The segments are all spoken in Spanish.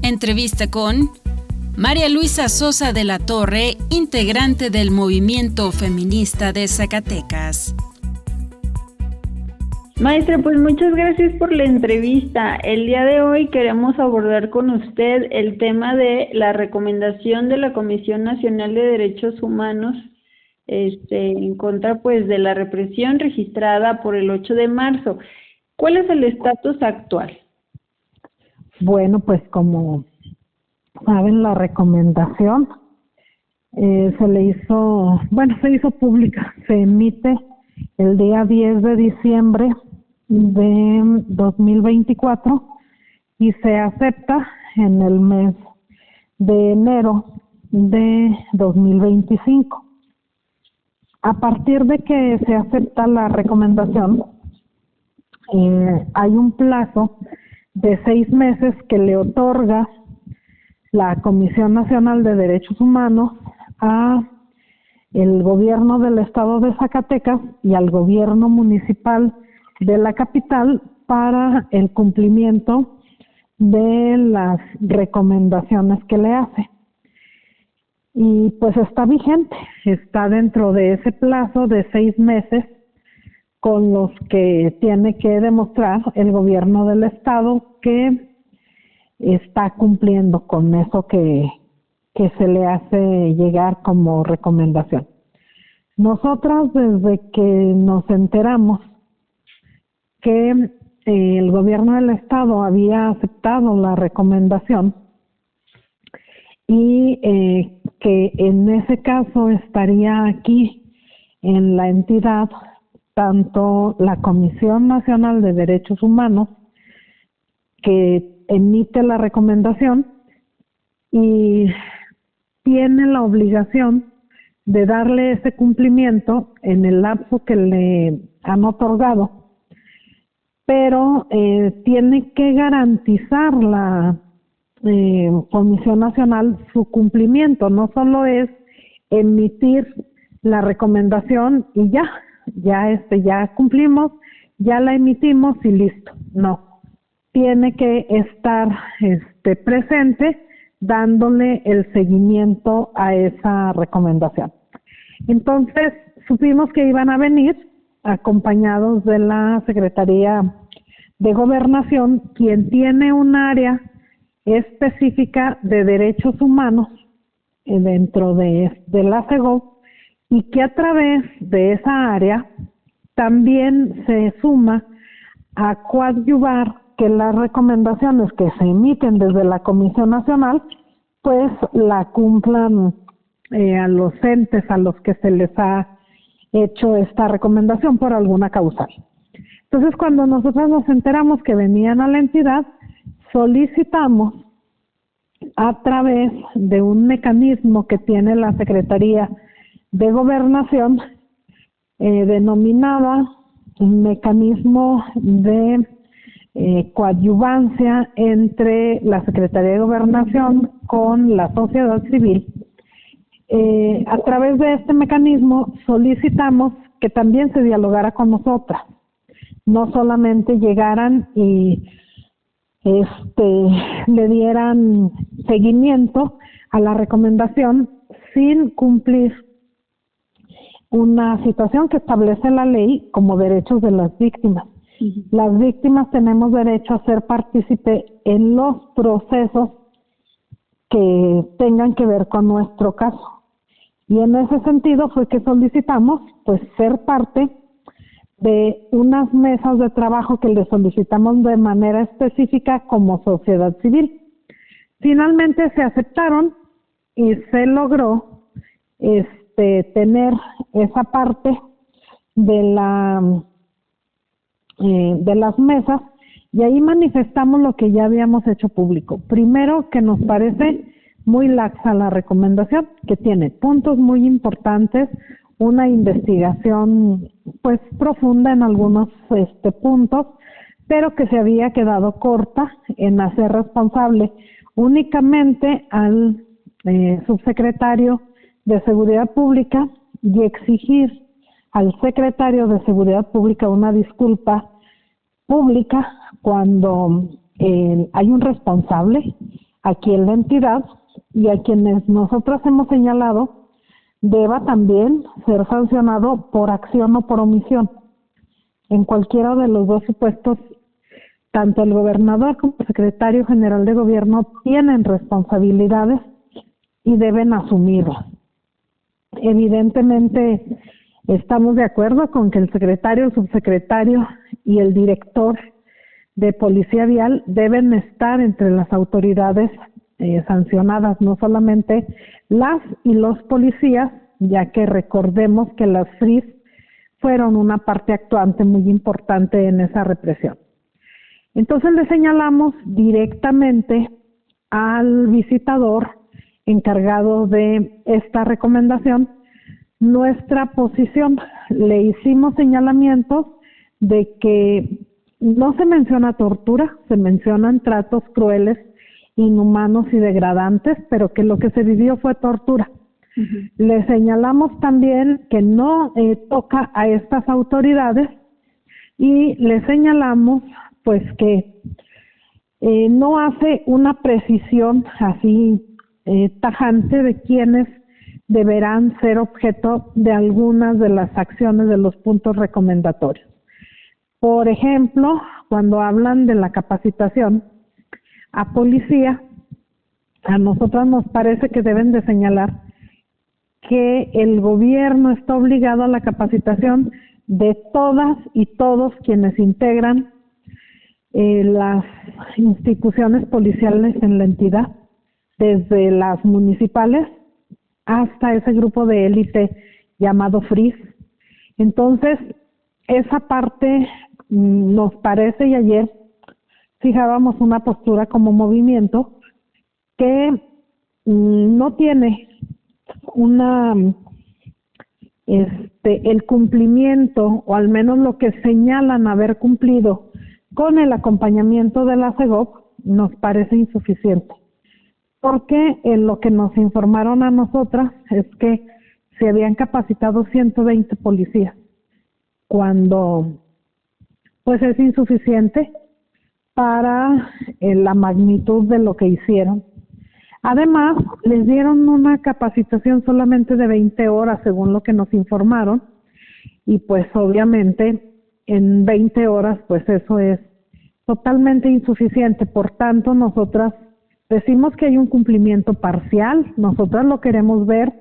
Entrevista con María Luisa Sosa de la Torre, integrante del Movimiento Feminista de Zacatecas. Maestra, pues muchas gracias por la entrevista. El día de hoy queremos abordar con usted el tema de la recomendación de la Comisión Nacional de Derechos Humanos en contra pues de la represión registrada por el 8 de marzo. ¿Cuál es el estatus actual? Bueno, pues como saben, la recomendación se hizo pública, se emite el día 10 de diciembre de 2024 y se acepta en el mes de enero de 2025. A partir de que se acepta la recomendación, hay un plazo de 6 meses que le otorga la Comisión Nacional de Derechos Humanos a el gobierno del estado de Zacatecas y al gobierno municipal de la capital para el cumplimiento de las recomendaciones que le hace. Y pues está vigente, está dentro de ese plazo de 6 meses con los que tiene que demostrar el gobierno del estado que está cumpliendo con eso que se le hace llegar como recomendación. Nosotras, desde que nos enteramos que el gobierno del estado había aceptado la recomendación y que en ese caso estaría aquí en la entidad tanto la Comisión Nacional de Derechos Humanos, que emite la recomendación y tiene la obligación de darle ese cumplimiento en el lapso que le han otorgado, pero tiene que garantizar la Comisión Nacional su cumplimiento. No solo es emitir la recomendación y ya cumplimos, ya la emitimos y listo. No, tiene que estar presente dándole el seguimiento a esa recomendación. Entonces, supimos que iban a venir acompañados de la Secretaría de Gobernación, quien tiene un área específica de derechos humanos dentro de la CEGOV, y que a través de esa área también se suma a coadyuvar que las recomendaciones que se emiten desde la Comisión Nacional pues la cumplan a los entes a los que se les ha hecho esta recomendación por alguna causa. Entonces, cuando nosotros nos enteramos que venían a la entidad, solicitamos a través de un mecanismo que tiene la Secretaría de Gobernación, denominada mecanismo de coadyuvancia entre la Secretaría de Gobernación con la sociedad civil. A través de este mecanismo solicitamos que también se dialogara con nosotras, no solamente llegaran y le dieran seguimiento a la recomendación sin cumplir una situación que establece la ley como derechos de las víctimas. Las víctimas tenemos derecho a ser partícipe en los procesos que tengan que ver con nuestro caso. Y en ese sentido fue que solicitamos pues ser parte de unas mesas de trabajo que le solicitamos de manera específica como sociedad civil. Finalmente se aceptaron y se logró tener esa parte de las mesas, y ahí manifestamos lo que ya habíamos hecho público. Primero, que nos parece muy laxa la recomendación, que tiene puntos muy importantes, una investigación pues profunda en algunos puntos, pero que se había quedado corta en hacer responsable únicamente al subsecretario de Seguridad Pública y exigir al secretario de Seguridad Pública una disculpa pública cuando hay un responsable, aquí en la entidad y a quienes nosotras hemos señalado deba también ser sancionado por acción o por omisión. En cualquiera de los dos supuestos, tanto el gobernador como el secretario general de gobierno tienen responsabilidades y deben asumirlas. Evidentemente, estamos de acuerdo con que el secretario, el subsecretario y el director de Policía Vial deben estar entre las autoridades sancionadas, no solamente las y los policías, ya que recordemos que las FRIS fueron una parte actuante muy importante en esa represión. Entonces le señalamos directamente al visitador encargado de esta recomendación nuestra posición. Le hicimos señalamientos de que no se menciona tortura, se mencionan tratos crueles, inhumanos y degradantes, pero que lo que se vivió fue tortura. Le señalamos también que no toca a estas autoridades y le señalamos pues que no hace una precisión así tajante de quiénes deberán ser objeto de algunas de las acciones de los puntos recomendatorios. Por ejemplo, cuando hablan de la capacitación a policía, a nosotras nos parece que deben de señalar que el gobierno está obligado a la capacitación de todas y todos quienes integran las instituciones policiales en la entidad, desde las municipales hasta ese grupo de élite llamado FRIS. Entonces, esa parte nos parece, y ayer fijábamos una postura como movimiento que no tiene el cumplimiento, o al menos lo que señalan haber cumplido con el acompañamiento de la CEGOP, nos parece insuficiente. Porque en lo que nos informaron a nosotras es que se habían capacitado 120 policías, cuando pues es insuficiente para la magnitud de lo que hicieron. Además, les dieron una capacitación solamente de 20 horas, según lo que nos informaron, y pues obviamente en 20 horas, pues eso es totalmente insuficiente. Por tanto, nosotras decimos que hay un cumplimiento parcial. Nosotras lo queremos ver,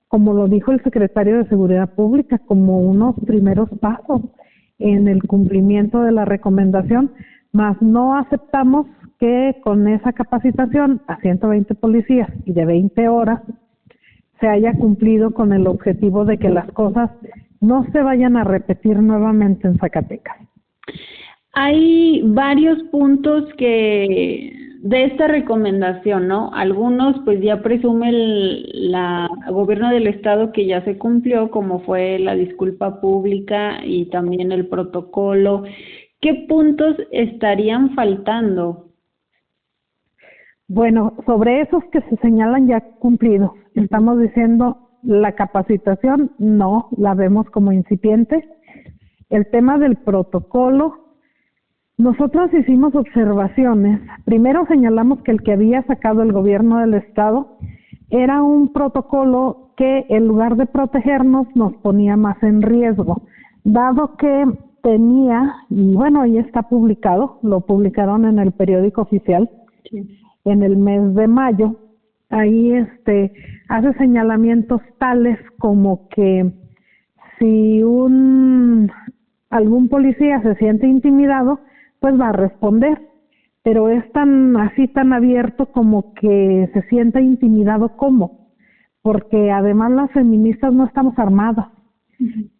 como lo dijo el secretario de Seguridad Pública, como unos primeros pasos en el cumplimiento de la recomendación, mas no aceptamos que con esa capacitación a 120 policías y de 20 horas se haya cumplido con el objetivo de que las cosas no se vayan a repetir nuevamente en Zacatecas. Hay varios puntos que de esta recomendación, ¿no? Algunos pues ya presume el gobierno del estado que ya se cumplió, como fue la disculpa pública y también el protocolo. ¿Qué puntos estarían faltando? Bueno, sobre esos que se señalan ya cumplidos, estamos diciendo la capacitación no, la vemos como incipiente. El tema del protocolo, nosotros hicimos observaciones. Primero señalamos que el que había sacado el gobierno del estado era un protocolo que en lugar de protegernos nos ponía más en riesgo, dado que tenía, y bueno, ahí está publicado, lo publicaron en el periódico oficial, sí, en el mes de mayo. Ahí hace señalamientos tales como que si algún policía se siente intimidado, pues va a responder, pero es tan abierto como que se sienta intimidado. ¿Cómo? Porque además las feministas no estamos armadas.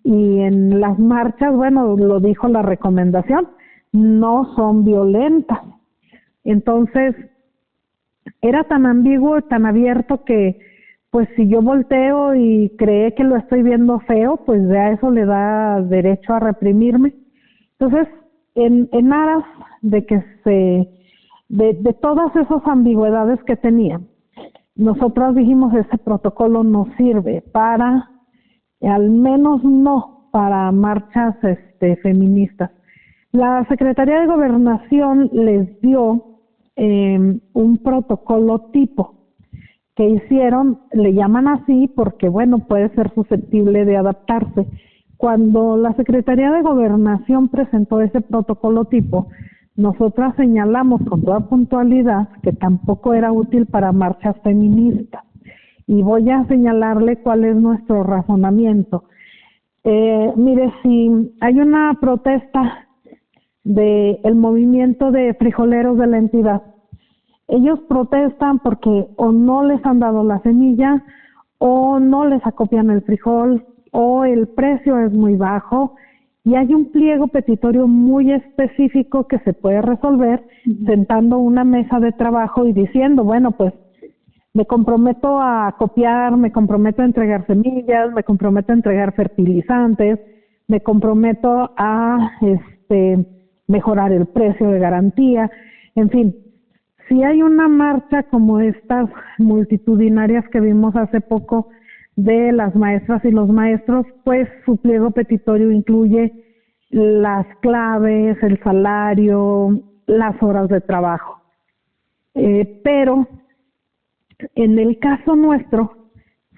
Y en las marchas, bueno, lo dijo la recomendación, no son violentas. Entonces, era tan ambiguo, tan abierto que, pues si yo volteo y cree que lo estoy viendo feo, pues ya eso le da derecho a reprimirme. Entonces, en aras de que de todas esas ambigüedades que tenía, nosotros dijimos ese protocolo no sirve para, al menos no para marchas feministas. La Secretaría de Gobernación les dio un protocolo tipo que hicieron, le llaman así porque, bueno, puede ser susceptible de adaptarse. Cuando la Secretaría de Gobernación presentó ese protocolo tipo, nosotras señalamos con toda puntualidad que tampoco era útil para marchas feministas. Y voy a señalarle cuál es nuestro razonamiento. Mire, si hay una protesta del movimiento de frijoleros de la entidad, ellos protestan porque o no les han dado la semilla, o no les acopian el frijol, o el precio es muy bajo, y hay un pliego petitorio muy específico que se puede resolver sentando una mesa de trabajo y diciendo, bueno, pues me comprometo a copiar, me comprometo a entregar semillas, me comprometo a entregar fertilizantes, me comprometo a mejorar el precio de garantía, en fin. Si hay una marcha como estas multitudinarias que vimos hace poco de las maestras y los maestros, pues su pliego petitorio incluye las claves, el salario, las horas de trabajo. Pero en el caso nuestro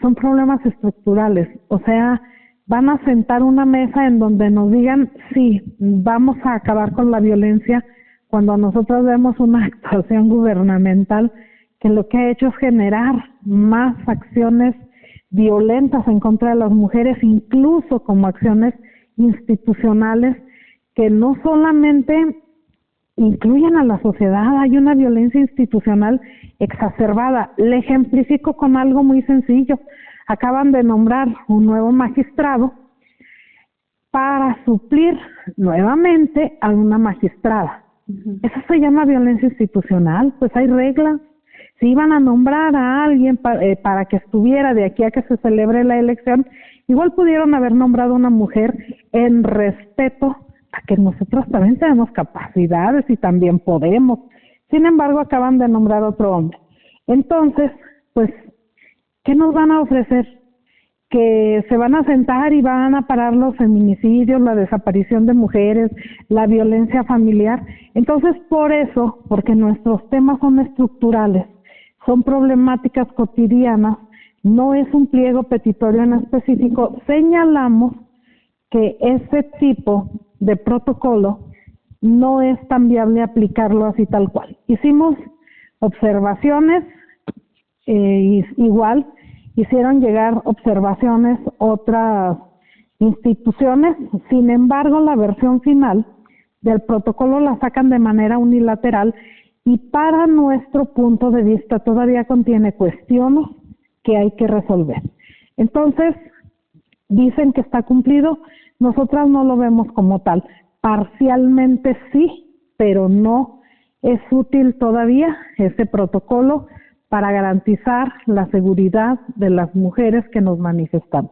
son problemas estructurales, o sea, van a sentar una mesa en donde nos digan, sí, vamos a acabar con la violencia, cuando nosotros vemos una actuación gubernamental que lo que ha hecho es generar más acciones violentas en contra de las mujeres, incluso como acciones institucionales que no solamente incluyen a la sociedad, hay una violencia institucional exacerbada. Le ejemplifico con algo muy sencillo. Acaban de nombrar un nuevo magistrado para suplir nuevamente a una magistrada. Eso se llama violencia institucional, pues hay reglas. Si iban a nombrar a alguien para que estuviera de aquí a que se celebre la elección, igual pudieron haber nombrado a una mujer en respeto a que nosotros también tenemos capacidades y también podemos. Sin embargo, acaban de nombrar a otro hombre. Entonces, pues, ¿qué nos van a ofrecer? Que se van a sentar y van a parar los feminicidios, la desaparición de mujeres, la violencia familiar. Entonces, por eso, porque nuestros temas son estructurales, son problemáticas cotidianas, no es un pliego petitorio en específico, señalamos que ese tipo de protocolo no es tan viable aplicarlo así tal cual. Hicimos observaciones, igual hicieron llegar observaciones otras instituciones, sin embargo la versión final del protocolo la sacan de manera unilateral y para nuestro punto de vista todavía contiene cuestiones que hay que resolver. Entonces, dicen que está cumplido, nosotras no lo vemos como tal. Parcialmente sí, pero no es útil todavía ese protocolo para garantizar la seguridad de las mujeres que nos manifestamos.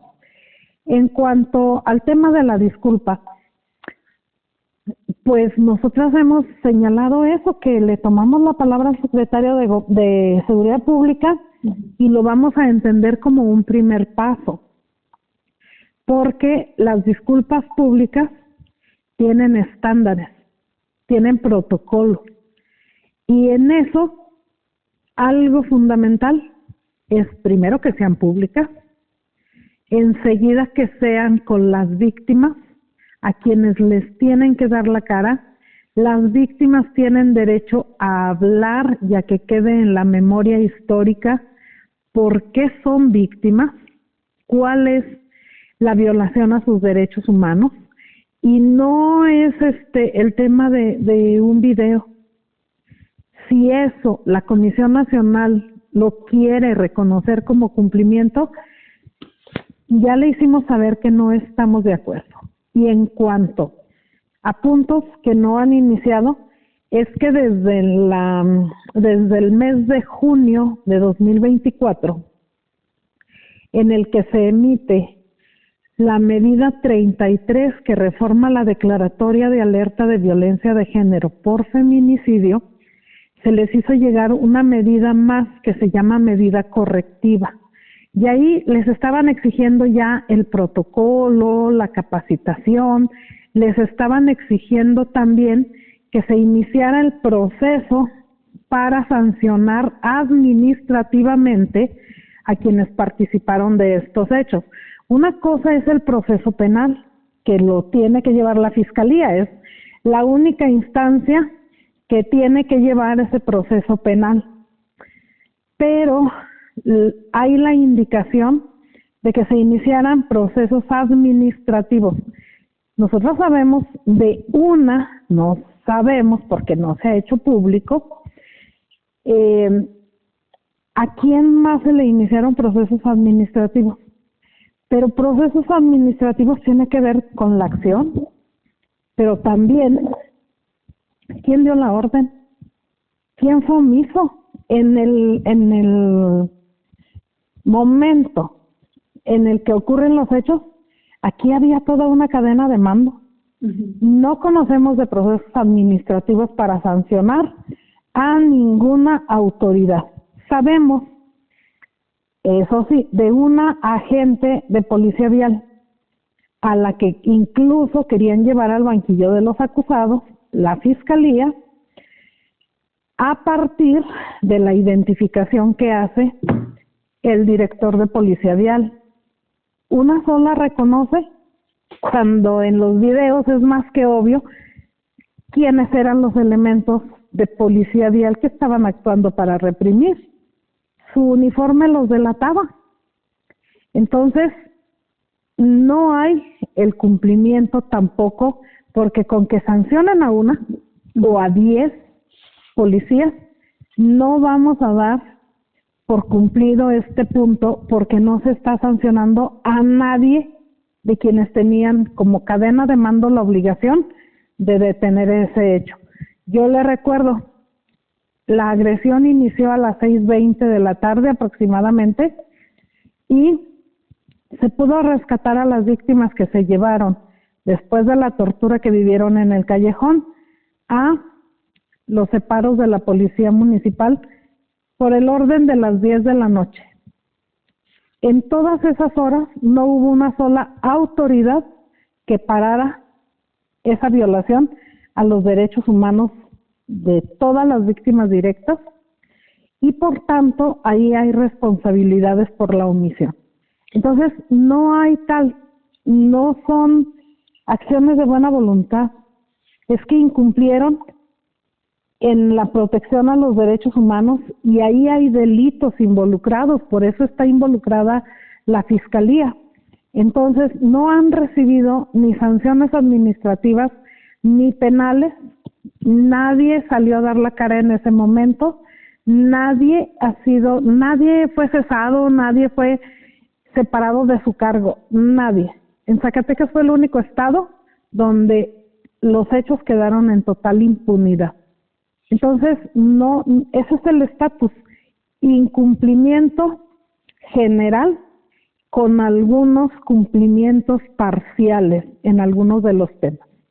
En cuanto al tema de la disculpa, pues nosotras hemos señalado eso, que le tomamos la palabra al secretario de Seguridad Pública y lo vamos a entender como un primer paso, porque las disculpas públicas tienen estándares, tienen protocolo, y en eso algo fundamental es primero que sean públicas, enseguida que sean con las víctimas, a quienes les tienen que dar la cara. Las víctimas tienen derecho a hablar y a que quede en la memoria histórica por qué son víctimas, cuál es la violación a sus derechos humanos, y no es el tema de un video. Si eso la Comisión Nacional lo quiere reconocer como cumplimiento, ya le hicimos saber que no estamos de acuerdo. Y en cuanto a puntos que no han iniciado, es que desde el mes de junio de 2024, en el que se emite la medida 33 que reforma la declaratoria de alerta de violencia de género por feminicidio, se les hizo llegar una medida más que se llama medida correctiva. Y ahí les estaban exigiendo ya el protocolo, la capacitación, les estaban exigiendo también que se iniciara el proceso para sancionar administrativamente a quienes participaron de estos hechos. Una cosa es el proceso penal, que lo tiene que llevar la Fiscalía, es la única instancia que tiene que llevar ese proceso penal. Pero hay la indicación de que se iniciaran procesos administrativos. Nosotros sabemos de una, no sabemos porque no se ha hecho público, a quién más se le iniciaron procesos administrativos. Pero procesos administrativos tiene que ver con la acción, pero también quién dio la orden, quién fue omiso en el momento en el que ocurren los hechos. Aquí había toda una cadena de mando. No conocemos de procesos administrativos para sancionar a ninguna autoridad. Sabemos, eso sí, de una agente de policía vial a la que incluso querían llevar al banquillo de los acusados, la Fiscalía, a partir de la identificación que hace el director de policía vial. Una sola reconoce, cuando en los videos es más que obvio quiénes eran los elementos de policía vial que estaban actuando para reprimir. Su uniforme los delataba. Entonces, no hay el cumplimiento tampoco, porque con que sancionen a una o a 10 policías, no vamos a dar por cumplido este punto, porque no se está sancionando a nadie de quienes tenían como cadena de mando la obligación de detener ese hecho. Yo le recuerdo, la agresión inició a las 6:20 de la tarde aproximadamente y se pudo rescatar a las víctimas que se llevaron después de la tortura que vivieron en el callejón a los separos de la policía municipal por el orden de las 10 de la noche. En todas esas horas no hubo una sola autoridad que parara esa violación a los derechos humanos de todas las víctimas directas, y por tanto ahí hay responsabilidades por la omisión. Entonces no hay no son acciones de buena voluntad, es que incumplieron en la protección a los derechos humanos y ahí hay delitos involucrados, por eso está involucrada la Fiscalía. Entonces no han recibido ni sanciones administrativas ni penales, nadie salió a dar la cara en ese momento, nadie fue cesado, nadie fue separado de su cargo, nadie. En Zacatecas fue el único estado donde los hechos quedaron en total impunidad. Entonces, no, ese es el estatus, incumplimiento general con algunos cumplimientos parciales en algunos de los temas.